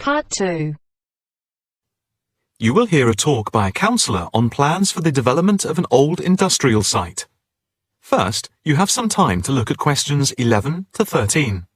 Part 2. You will hear a talk by a counsellor on plans for the development of an old industrial site. First, you have some time to look at questions 11 to 13.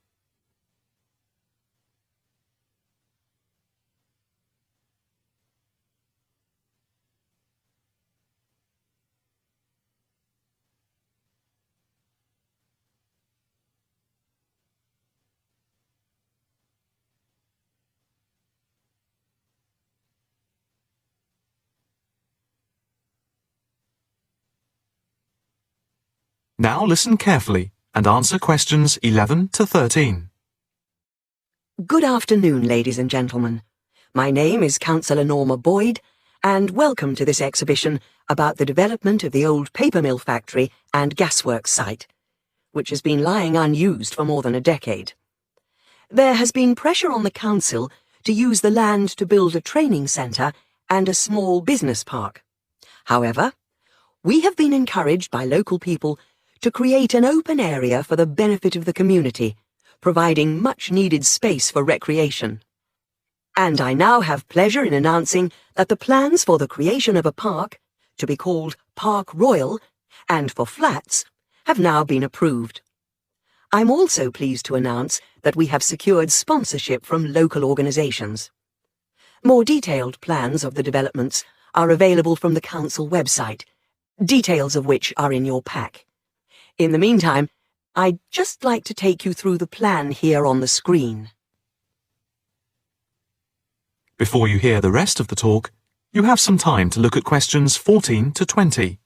Now listen carefully and answer questions 11 to 13. Good afternoon, ladies and gentlemen. My name is Councillor Norma Boyd, and welcome to this exhibition about the development of the old paper mill factory and gasworks site, which has been lying unused for more than a decade. There has been pressure on the council to use the land to build a training centre and a small business park. However, we have been encouraged by local people to create an open area for the benefit of the community, providing much-needed space for recreation. And I now have pleasure in announcing that the plans for the creation of a park, to be called Park Royal, and for flats, have now been approved. I'm also pleased to announce that we have secured sponsorship from local organisations. More detailed plans of the developments are available from the council website, details of which are in your pack. In the meantime, I'd just like to take you through the plan here on the screen. Before you hear the rest of the talk, you have some time to look at questions 14 to 20.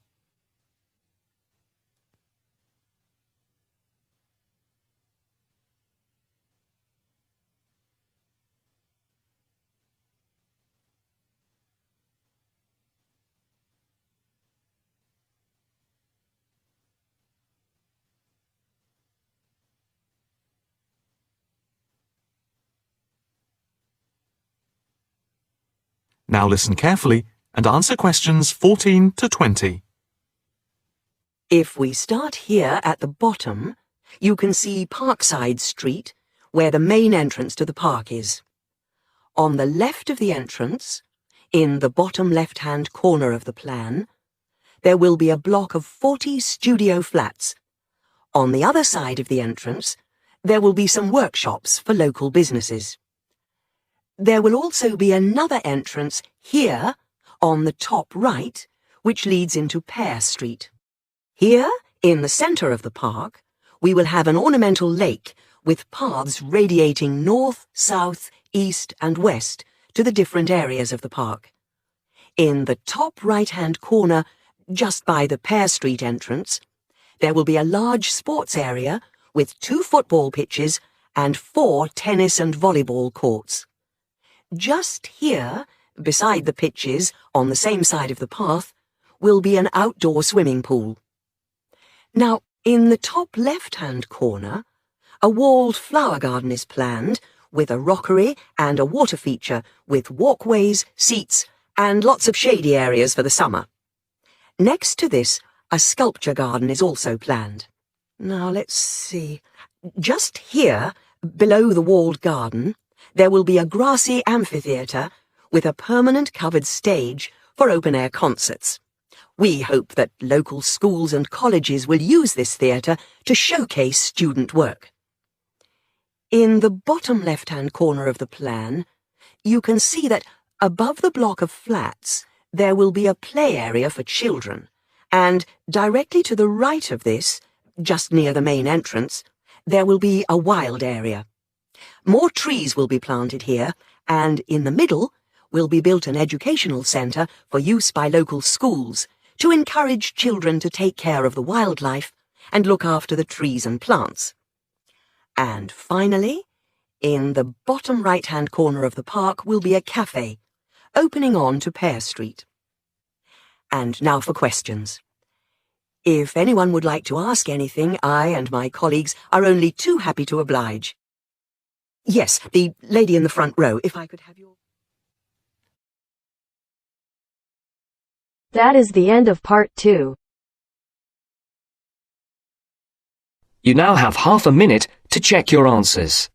Now listen carefully and answer questions 14 to 20. If we start here at the bottom, you can see Parkside Street, where the main entrance to the park is. On the left of the entrance, in the bottom left-hand corner of the plan, there will be a block of 40 studio flats. On the other side of the entrance, there will be some workshops for local businesses. There will also be another entrance here, on the top right, which leads into Pear Street. Here, in the centre of the park, we will have an ornamental lake with paths radiating north, south, east and west to the different areas of the park. In the top right-hand corner, just by the Pear Street entrance, there will be a large sports area with 2 football pitches and 4 tennis and volleyball courts. Just here, beside the pitches, on the same side of the path, will be an outdoor swimming pool. Now, in the top left-hand corner, a walled flower garden is planned, with a rockery and a water feature, with walkways, seats, and lots of shady areas for the summer. Next to this, a sculpture garden is also planned. Now, let's see. Just here, below the walled garden, there will be a grassy amphitheatre with a permanent covered stage for open-air concerts. We hope that local schools and colleges will use this theatre to showcase student work. In the bottom left-hand corner of the plan, you can see that above the block of flats there will be a play area for children, and directly to the right of this, just near the main entrance, there will be a wild area. More trees will be planted here, and in the middle will be built an educational centre for use by local schools to encourage children to take care of the wildlife and look after the trees and plants. And finally, in the bottom right-hand corner of the park will be a cafe, opening on to Pear Street. And now for questions. If anyone would like to ask anything, I and my colleagues are only too happy to oblige. Yes, the lady in the front row, if I could have your... That is the end of Part 2. You now have half a minute to check your answers.